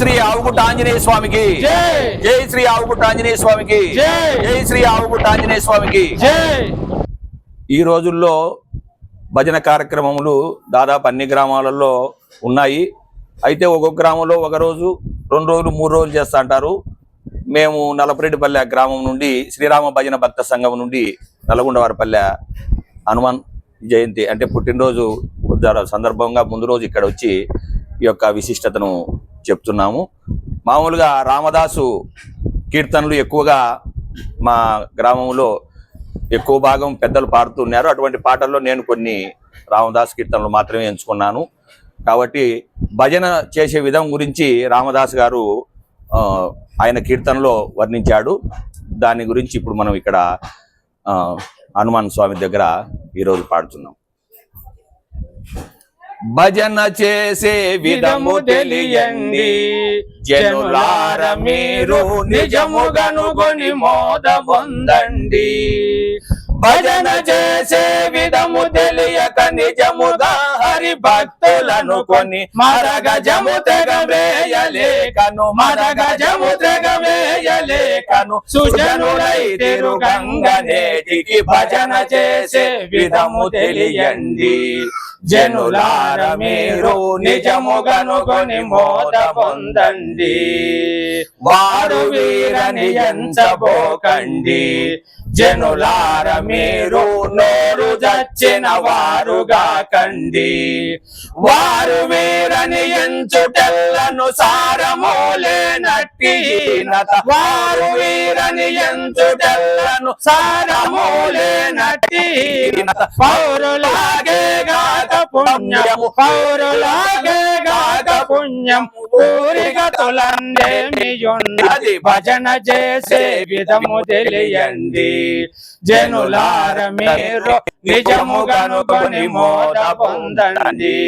శ్రీ ఆవుగుట్ట ఆంజనేయ స్వామికి జై శ్రీ ఆవుగుట్ట ఆంజనేయ స్వామికి జై శ్రీ ఆవుగుట్ట ఆంజనేయ స్వామికి. ఈ రోజుల్లో భజన కార్యక్రమములు దాదాపు అన్ని గ్రామాలలో ఉన్నాయి. అయితే ఒక్కొక్క గ్రామంలో ఒక రోజు 2 రోజులు 3 రోజులు చేస్తా అంటారు. మేము నల్లపరెడ్డిపల్లె గ్రామం నుండి శ్రీరామ భజన భక్త సంఘం నుండి నల్గొండవారిపల్లె హనుమాన్ జయంతి అంటే పుట్టినరోజు సందర్భంగా ముందు రోజు ఇక్కడ వచ్చి ఈ యొక్క విశిష్టతను చెప్తున్నాము. మామూలుగా రామదాసు కీర్తనలు ఎక్కువగా మా గ్రామంలో ఎక్కువ భాగం పెద్దలు పాడుతున్నారు. అటువంటి పాటల్లో నేను కొన్ని రామదాసు కీర్తనలు మాత్రమే ఎంచుకున్నాను. కాబట్టి భజన చేసే విధం గురించి రామదాస్ గారు ఆయన కీర్తనలో వర్ణించాడు. దాని గురించి ఇప్పుడు మనం ఇక్కడ హనుమాన్ స్వామి దగ్గర ఈరోజు పాడుతున్నాం. భజన చేసే విధము తెలియండి జనులార మీరు నిజముగనుగొని మోద పొందండి. భజన చేసే విధము తెలియక నిజముగా హరి భక్తులను కొని మరగజము తెగవేయలేకను మరగజము తెగవేయలేకను సుజనులై తిరుగంగనేటికి భజన చేసే విధము తెలియండి జనులార మీరు నిజముగనుగొని మోద పొందండి. వారు వీరని ఎంచబోకండి జనులార మీరు నోరు జచ్చిన వారుగా కండి. వారు వీరని ఎంచుటెల్లను సారమూలేనట్టినత వారు వీరని ఎంచుటెల్లను సారమూలేనట్టినత పౌరులాగే గాక పుణ్యము పౌరులాగే గాక పుణ్యం ఊరిగతులన్నేమియున్నది భజన చేసే విధము తెలియండి జనులార మీరు నిజముగనుకొని మోద పొందండి.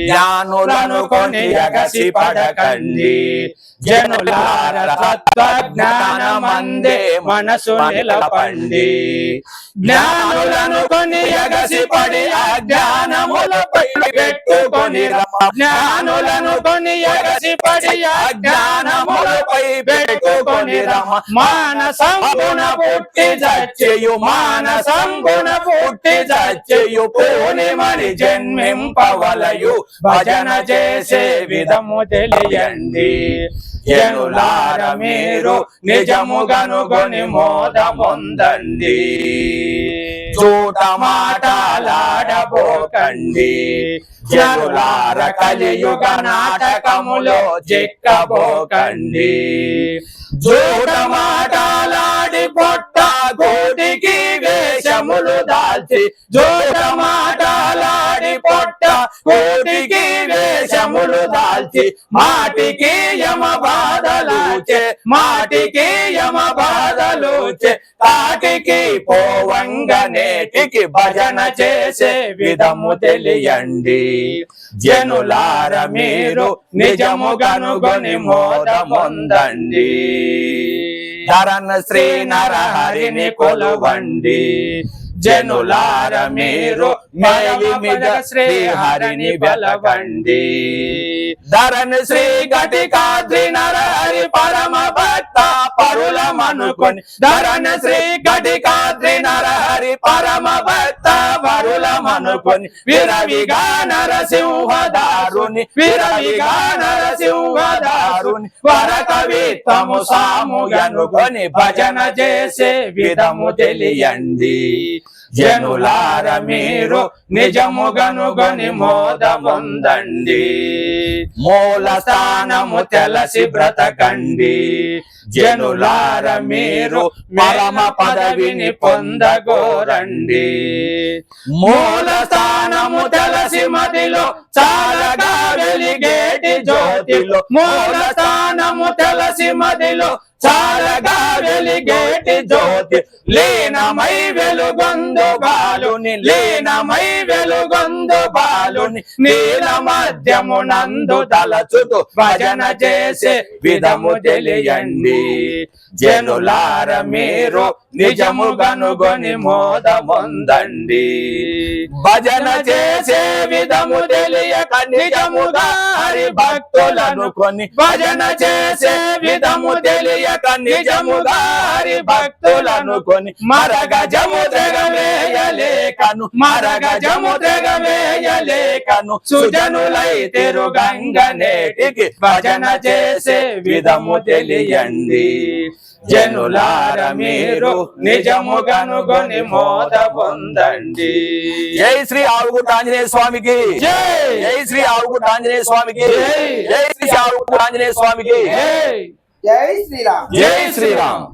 జ్ఞానులను కొని ఎగసి పడకండి జనులార తత్వజ్ఞానమందే మనసు నిలపండి. జ్ఞానులను కొని ఎగసి పడి అజ్ఞానములపై పెట్టుకొని జ్ఞానులను కొని ఎగసి పడి అజ్ఞానములపై పెట్టుకొని రమ మానసంగుణ పుట్టి జచ్చయు మానసంగుణ పుట్టి జచ్చయు పూర్ణిమని జన్మింపవలయు భజన చేసే విధము తెలియండి జనులార మీరు నిజముగనుగొని మోద పొందండి. చూట మాటలాడబోకండి జనులార కలియుగ నాటకములో చిక్కబోకండి. చూట మాటలాడి పొట్ట గూటికి వేషములు దాల్చి చూట మాటలాడి పొట్ట గూటికి వేషములు దాల్చి మాటికి యమ బాధలుచే మాటికి యమ బాధలుచే కాటికి పోవంగనేటికి భజన చేసే విధము తెలియండి జనులార మీరు నిజముగనుగొని మోద పొందండి. ధరణ శ్రీ నరహరిని కొలువండి జనులార మీరు మేలిమిద శ్రీ హరిని బలవండి. ధరణ శ్రీ ఘటికాద్రి నరహరి పరమ భక్త పరులమనుకొని ధరణ శ్రీ ఘటికాద్రి నరహరి పరమ భక్త పరులమనుకొని విరవిగా నరసింహదారుని విరవిగా నరసింహదారుని వరకవిత్వము సాముగనుకొని భజన చేసే విధము తెలియండి జనులార మీరు నిజముగనుగొని మోద పొందండి. మూల స్థానము తెలసి బ్రతకండి జనులార మీరు పరమ పదవిని పొందగోరండి. మూల స్థానము తెలసి మదిలో చాలగా వెలిగేటి జ్యోతిలో మూల స్థానము తెలసి మదిలో చాలగా వెలిగేటి జ్యోతి లీనమై వెలుగొందు బాలుని లీనమై వెలుగొందు బాలుని నీల మధ్యమునందు తలచుతూ భజన చేసే విధము తెలియండి జనులార మీరు నిజము గనుగొని మోదముందండి. భజన చేసే విధము తెలియక నిజముగా హరి భక్తులను కొని, భజన చేసే విధము తెలియక నిజముగా హరి భక్తులను కొని, మరగజము తెగవేయలేకను, మరగజము తెగవేయలేకను, సుజనులై తిరుగంగనేటికి భజన చేసే విధము తెలియండి. జనులార మీరు నిజము గనుగొని మోద పొందండి. జై శ్రీ ఆవుగుట్ట ఆంజనేయ స్వామికి జై శ్రీ ఆవుగుట్ట ఆంజనేయ స్వామికి జై శ్రీ ఆవుగుట్ట ఆంజనేయ స్వామికి జై శ్రీరామ్. జై శ్రీరామ్.